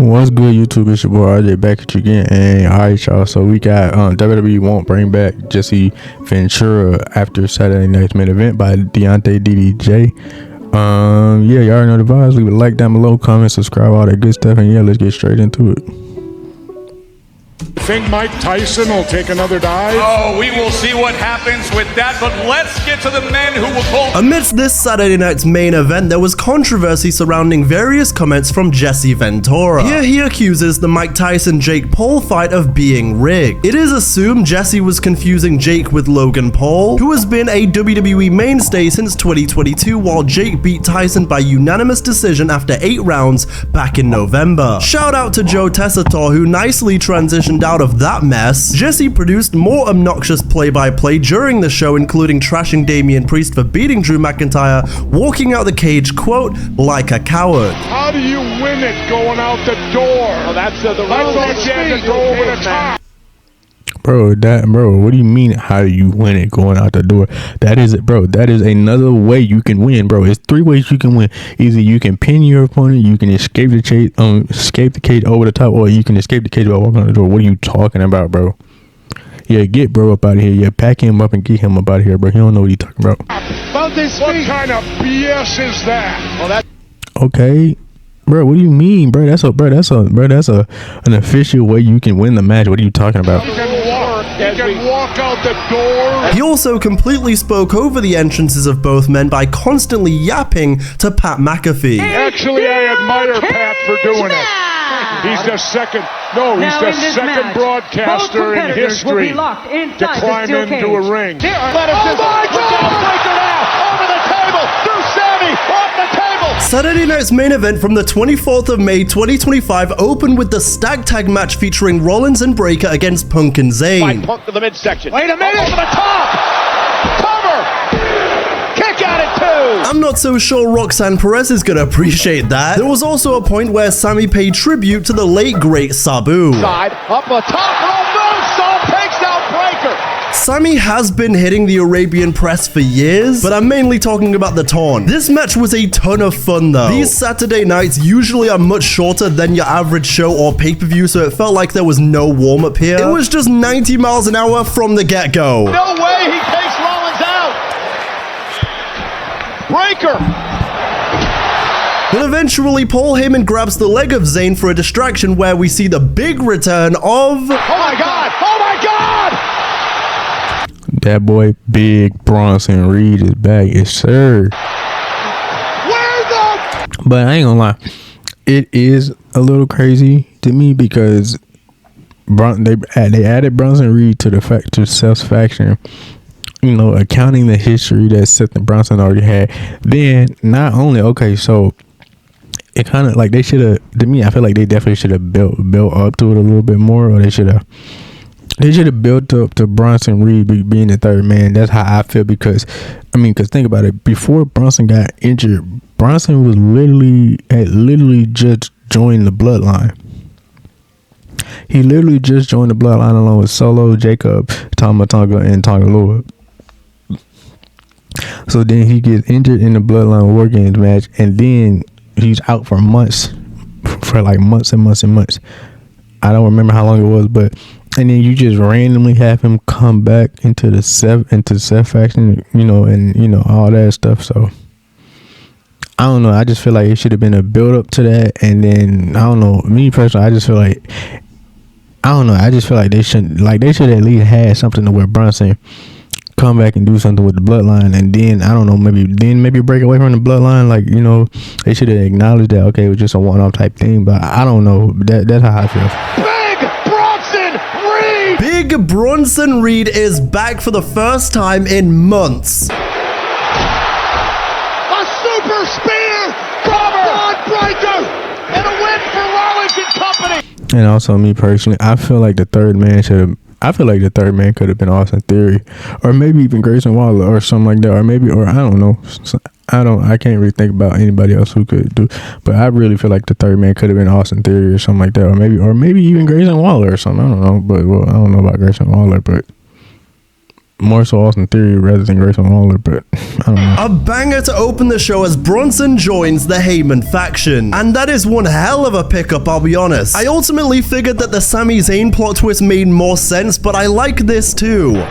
What's good, YouTube? It's your boy RJ back at you again. And alright, y'all. So we got WWE won't bring back Jesse Ventura after Saturday night's main event by Deontay DDJ. Yeah, y'all already know the vibes. Leave a like down below, comment, subscribe, all that good stuff, and yeah, let's get straight into it. Think Mike Tyson will take another dive? Oh, we will see what happens with that, but let's get to the men who will pull. Amidst this Saturday night's main event, there was controversy surrounding various comments from Jesse Ventura. Here he accuses the Mike Tyson-Jake Paul fight of being rigged. It is assumed Jesse was confusing Jake with Logan Paul, who has been a WWE mainstay since 2022, while Jake beat Tyson by unanimous decision after 8 rounds back in November. Shout out to Joe Tessitore, who nicely transitioned out of that mess. Jesse produced more obnoxious play-by-play during the show, including trashing Damian Priest for beating Drew McIntyre, walking out the cage, quote, like a coward. How do you win it going out the door? Well, that's the thought you had to go over the top. Bro, what do you mean how do you win it going out the door? That is it, bro. That is another way you can win, bro. It's 3 ways you can win. Either you can pin your opponent, you can escape the cage over the top, or you can escape the cage by walking out the door. What are you talking about, bro? Yeah, get bro up out of here. Yeah, pack him up and get him up out of here, bro. He don't know what he's talking about. What kind of BS is that? Well, that. Okay. Bro, what do you mean, bro? That's an official way you can win the match. What are you talking about? You can walk out the door. He also completely spoke over the entrances of both men by constantly yapping to Pat McAfee. Actually, I admire Pat for doing it. He's the second broadcaster in history to climb into a ring. Oh my God! Over the table, through Sammy, off the table. Saturday night's main event from the 24th of May 2025 opened with the stag tag match featuring Rollins and Breaker against Punk and Zayn. Punk to the midsection. Wait a minute! Over the top! Cover! Kick out at 2! I'm not so sure Roxanne Perez is gonna appreciate that. There was also a point where Sammy paid tribute to the late great Sabu. Side, up the top, moonsault takes out Breaker. Sammy has been hitting the Arabian press for years, but I'm mainly talking about the taunt. This match was a ton of fun though. These Saturday nights usually are much shorter than your average show or pay-per-view, so it felt like there was no warm-up here. It was just 90 miles an hour from the get-go. No way he takes Rollins out. Breaker. But eventually, Paul Heyman grabs the leg of Zayn for a distraction where we see the big return of... Oh my God! Oh my God! That boy Big Bronson Reed is back, yes sir. But I ain't gonna lie, it is a little crazy to me because they added Bronson Reed to Seth's faction. You know, accounting the history that Seth and Bronson already had. Then not only so it kind of like they should have. To me, I feel like they definitely should have built up to it a little bit more, or they should have built up to Bronson Reed being the third man. That's how I feel because think about it. Before Bronson got injured, Bronson was literally just joined the bloodline. He literally just joined the bloodline along with Solo, Jacob, Tama Tonga, and Tonga Lord. So then he gets injured in the Bloodline War Games match, and then he's out for months and months. I don't remember how long it was, but and then you just randomly have him come back into Seth faction, and all that stuff. So I don't know. I just feel like it should have been a build up to that, and then I don't know. Me personally, I just feel like they should at least have something to where Bronson come back and do something with the bloodline, and then I don't know, maybe break away from the bloodline. They should have acknowledged that it was just a one-off type thing. But I don't know. That's how I feel. Big Bronson Reed is back for the first time in months. A super spear from Braun Breaker and a win for Rollins and company. And also, me personally, I feel like the third man could have been Austin Theory, or maybe even Grayson Waller, or something like that, or I don't know. I can't really think about anybody else who could do, but I really feel like the third man could have been Austin Theory or something like that, or maybe even Grayson Waller or something. I don't know, but I don't know about Grayson Waller, but more so Austin Theory rather than Grayson Waller, but I don't know. A banger to open the show as Bronson joins the Heyman faction. And that is one hell of a pickup, I'll be honest. I ultimately figured that the Sami Zayn plot twist made more sense, but I like this too.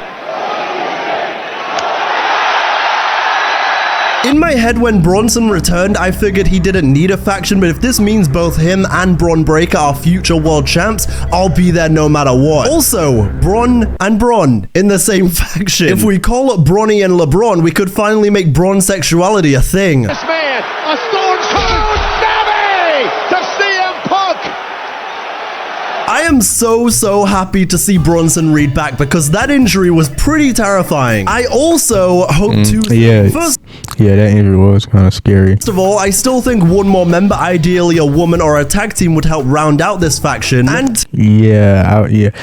In my head, when Bronson returned, I figured he didn't need a faction, but if this means both him and Bron Breakker are future world champs, I'll be there no matter what. Also, Bron and Bron in the same faction. If we call it Bronny and LeBron, we could finally make Bron sexuality a thing. This man, a stone cold Sami to CM Punk. I am so happy to see Bronson Reed back because that injury was pretty terrifying. I also hope to... Yeah, that injury was kind of scary. First of all, I still think one more member, ideally a woman or a tag team, would help round out this faction. And if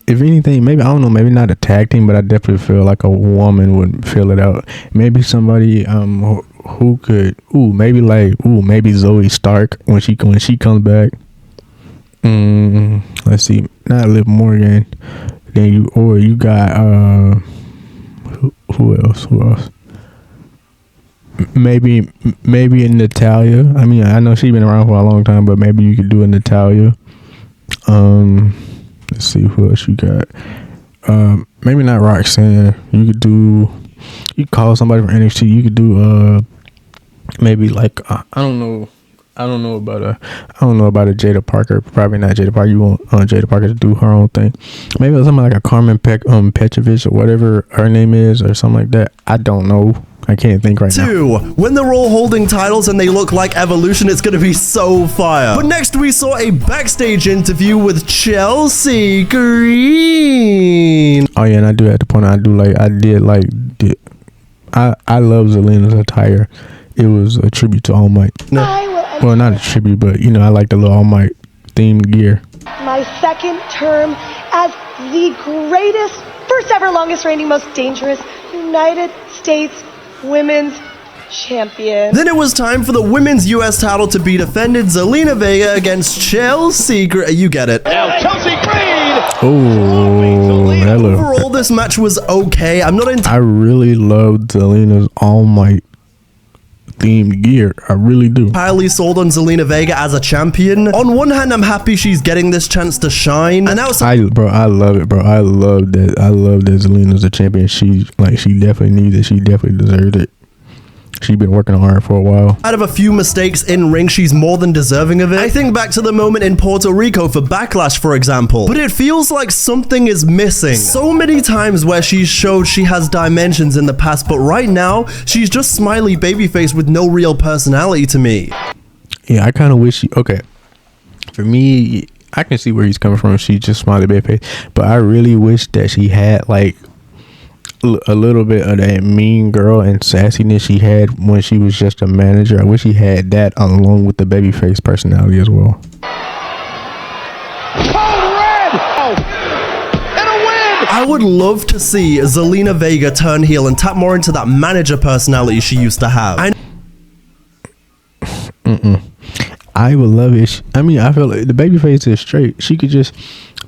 anything, maybe, I don't know, maybe not a tag team, but I definitely feel like a woman would fill it out. Maybe somebody who could, maybe Zoe Stark when she comes back. Let's see, not Liv Morgan. Then you got who else? Maybe Natalia. I mean, I know she's been around for a long time, but maybe you could do a Natalia. Let's see who else you got. Maybe not Roxanne. You could call somebody from NXT. You could do maybe like I don't know about a Jada Parker. Probably not Jada Parker. You want Jada Parker to do her own thing. Maybe something like a Carmen Petrovich or whatever her name is, or something like that. I don't know. I can't think right now. When they're all holding titles and they look like Evolution, it's gonna be so fire. But next we saw a backstage interview with Chelsea Green. Oh yeah, and I do have to point out, I love Zelina's attire. It was a tribute to All Might. No, well, not a tribute, but I like the little All Might themed gear. My second term as the greatest, first ever, longest reigning, most dangerous United States Women's Champion. Then it was time for the women's US title to be defended. Zelina Vega against Chelsea Green. You get it. Now Chelsea Green. Oh, hello. Overall, this match was okay. I really loved Zelina's All Might themed gear. I really do. Highly sold on Zelina Vega as a champion. On one hand, I'm happy she's getting this chance to shine. And now I love it, bro. I love that Zelina's a champion. She definitely needs it. She definitely deserved it. She's been working hard for a while. Out of a few mistakes in ring, she's more than deserving of it. I think back to the moment in Puerto Rico for Backlash, for example. But it feels like something is missing. So many times where she's showed she has dimensions in the past, but right now, she's just smiley babyface with no real personality to me. Yeah, I kind of wish for me, I can see where he's coming from. She's just smiley babyface. But I really wish that she had a little bit of that mean girl and sassiness she had when she was just a manager. I wish she had that along with the babyface personality as well. Cold red. Oh. And a win. I would love to see Zelina Vega turn heel and tap more into that manager personality she used to have. I would love it. I feel like the babyface is straight. She could just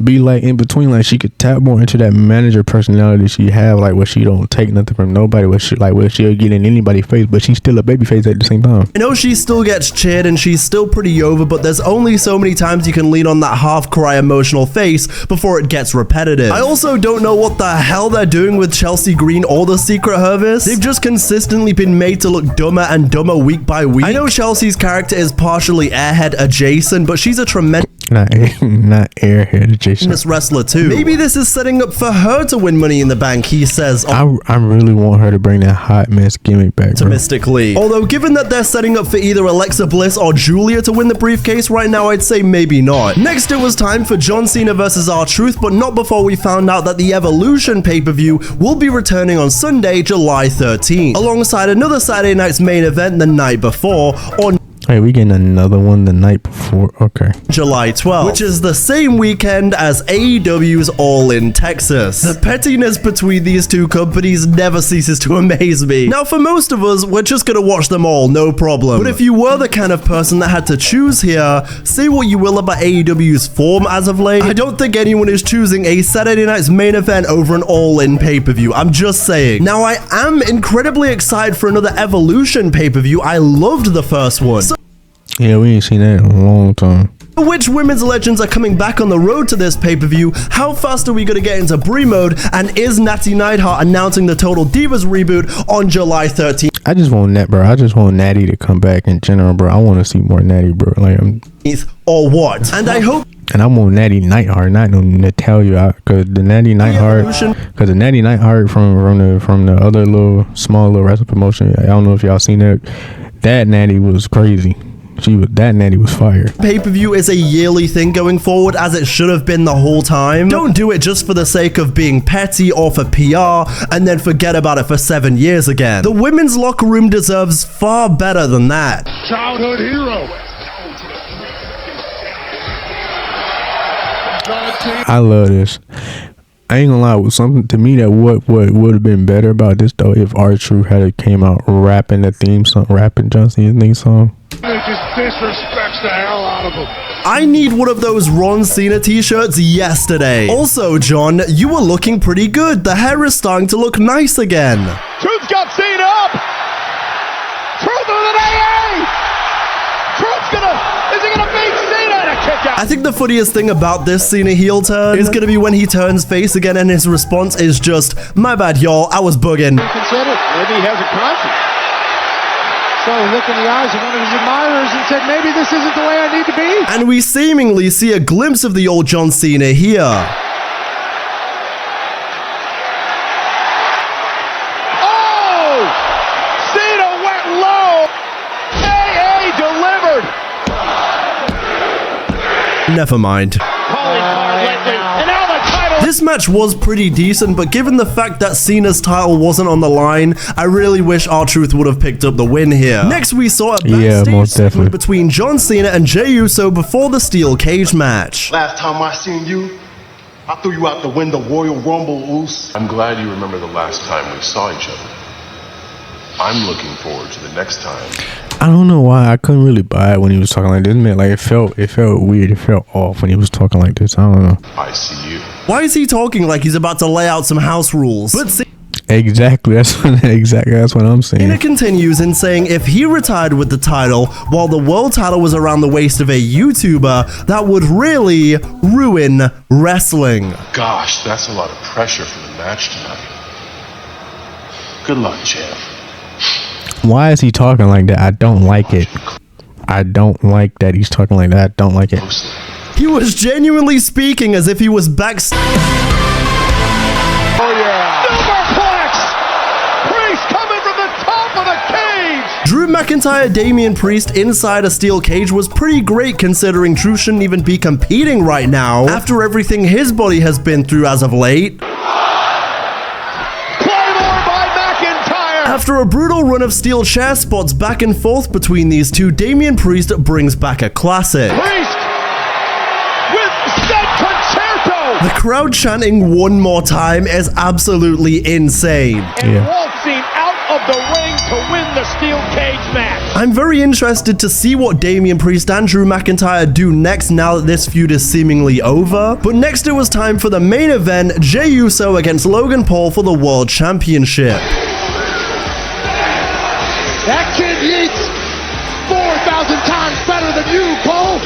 be in between, she could tap more into that manager personality she have, where she don't take nothing from nobody, where she'll get in anybody's face, but she's still a babyface at the same time. I know she still gets cheered and she's still pretty over, but there's only so many times you can lean on that half-cry emotional face before it gets repetitive. I also don't know what the hell they're doing with Chelsea Green or the Secret Service. They've just consistently been made to look dumber and dumber week by week. I know Chelsea's character is partially airhead adjacent, but she's a tremendous not airhead adjacent wrestler too. Maybe this is setting up for her to win Money in the Bank, he says. I really want her to bring that hot mess gimmick back, optimistically. Although given that they're setting up for either Alexa Bliss or Julia to win the briefcase right now, I'd say maybe not. Next, it was time for John Cena versus R-Truth, but not before we found out that the Evolution pay-per-view will be returning on Sunday, July 13th, alongside another Saturday night's main event the night before, Hey, we getting another one the night before. Okay. July 12th, which is the same weekend as AEW's All in Texas. The pettiness between these two companies never ceases to amaze me. Now, for most of us, we're just gonna watch them all, no problem. But if you were the kind of person that had to choose here, say what you will about AEW's form as of late, I don't think anyone is choosing a Saturday night's main event over an All In pay-per-view. I'm just saying. Now, I am incredibly excited for another Evolution pay-per-view. I loved the first one. Yeah, we ain't seen that in a long time. Which women's legends are coming back on the road to this pay-per-view? How fast are we going to get into Brie mode? And is Natty Neidhart announcing the Total Divas reboot on July 13th? I just want bro. I just want Natty to come back in general, bro. I want to see more Natty, bro. Like, or what? And I hope. And I want Natty Neidhart, not no Natalia, because the Natty Neidhart, from the other small little wrestling promotion. I don't know if y'all seen that. That Natty was crazy. That Natty was fire. Pay-per-view is a yearly thing going forward, as it should have been the whole time. Don't do it just for the sake of being petty or for PR, and then forget about it for 7 years again. The women's locker room deserves far better than that. Childhood hero. I love this. I ain't gonna lie, with something to me that what would have been better about this though if R-Truth had came out rapping the theme song, rapping John Cena's theme song. It just disrespects the hell out of him. I need one of those Ron Cena t-shirts yesterday. Also, John, you were looking pretty good. The hair is starting to look nice again. Truth's got Cena up. Truth with an AA. Truth's is he gonna beat Cena in a kick out? I think the funniest thing about this Cena heel turn is gonna be when he turns face again and his response is just, "My bad, y'all, I was bugging." Consider maybe he has a conscience. So he looked in the eyes of one of his admirers and said, maybe this isn't the way I need to be. And we seemingly see a glimpse of the old John Cena here. Oh! Cena went low. AA delivered. Never mind. Calling card lately. And now the title. This match was pretty decent, but given the fact that Cena's title wasn't on the line, I really wish R-Truth would have picked up the win here. Next, we saw a backstage segment between John Cena and Jey Uso before the steel cage match. Last time I seen you, I threw you out the window, Royal Rumble, Oos. I'm glad you remember the last time we saw each other. I'm looking forward to the next time. I don't know why I couldn't really buy it when he was talking like this, man. Like it felt weird. It felt off when he was talking like this. I don't know. I see you. Why is he talking like he's about to lay out some house rules? But exactly. That's what I'm saying. Cena continues in saying if he retired with the title while the world title was around the waist of a YouTuber, that would really ruin wrestling. Gosh, that's a lot of pressure for the match tonight. Good luck, champ. Why is he talking like that? I don't like it. I don't like that he's talking like that. I don't like it. He was genuinely speaking as if he was backstage. Oh yeah. Superplex. Priest coming from the top of the cage. Drew McIntyre, Damian Priest inside a steel cage was pretty great considering Drew shouldn't even be competing right now after everything his body has been through as of late. After a brutal run of steel chair spots back and forth between these two, Damian Priest brings back a classic. Priest with said concerto. The crowd chanting one more time is absolutely insane. And waltzing out of the ring to win the steel cage match. I'm very interested to see what Damian Priest and Drew McIntyre do next now that this feud is seemingly over. But next it was time for the main event, Jey Uso against Logan Paul for the World Championship. That kid eats 4,000 times better than you, Paul.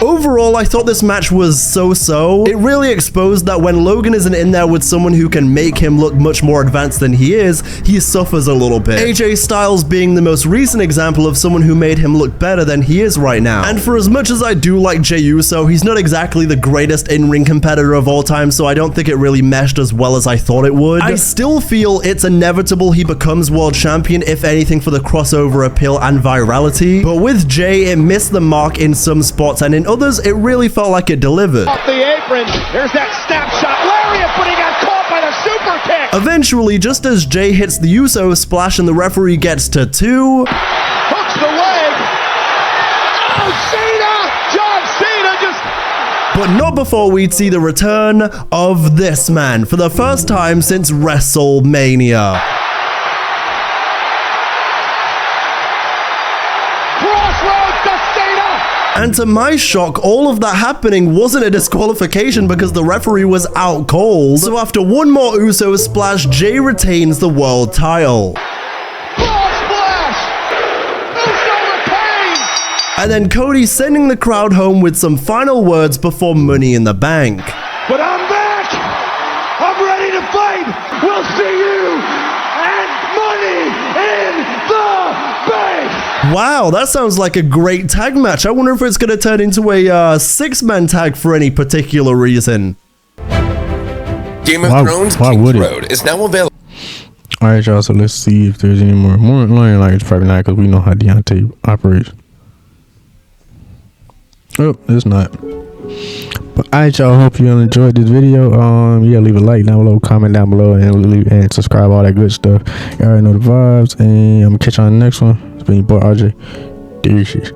Overall, I thought this match was so-so. It really exposed that when Logan isn't in there with someone who can make him look much more advanced than he is, he suffers a little bit. AJ Styles being the most recent example of someone who made him look better than he is right now. And for as much as I do like Jey Uso, he's not exactly the greatest in-ring competitor of all time, so I don't think it really meshed as well as I thought it would. I still feel it's inevitable he becomes world champion, if anything, for the crossover appeal and virality. But with Jey, it missed the mark in some spots, and in others, it really felt like it delivered. Off the apron, there's that snapshot. Lariat, but he got caught by the super kick. Eventually, just as Jey hits the Uso splash and the referee gets to 2, hooks the leg. But not before we'd see the return of this man for the first time since WrestleMania. Crossroads to Cena. And to my shock, all of that happening wasn't a disqualification because the referee was out cold. So after one more Uso splash, Jay retains the world title. And then Cody sending the crowd home with some final words before Money in the Bank. But I'm back! I'm ready to fight! We'll see you at Money in the Bank! Wow, that sounds like a great tag match. I wonder if it's going to turn into a six-man tag for any particular reason. Game of Thrones King's Road is now available. Alright, y'all, so let's see if there's any more. More like it's probably not because we know how Deontay operates. Oh, it's not. But alright, y'all, hope you enjoyed this video. Yeah, leave a like down below, comment down below, and subscribe, all that good stuff. You already know the vibes, and I'm gonna catch you on the next one. It's been your boy RJ. Deuces.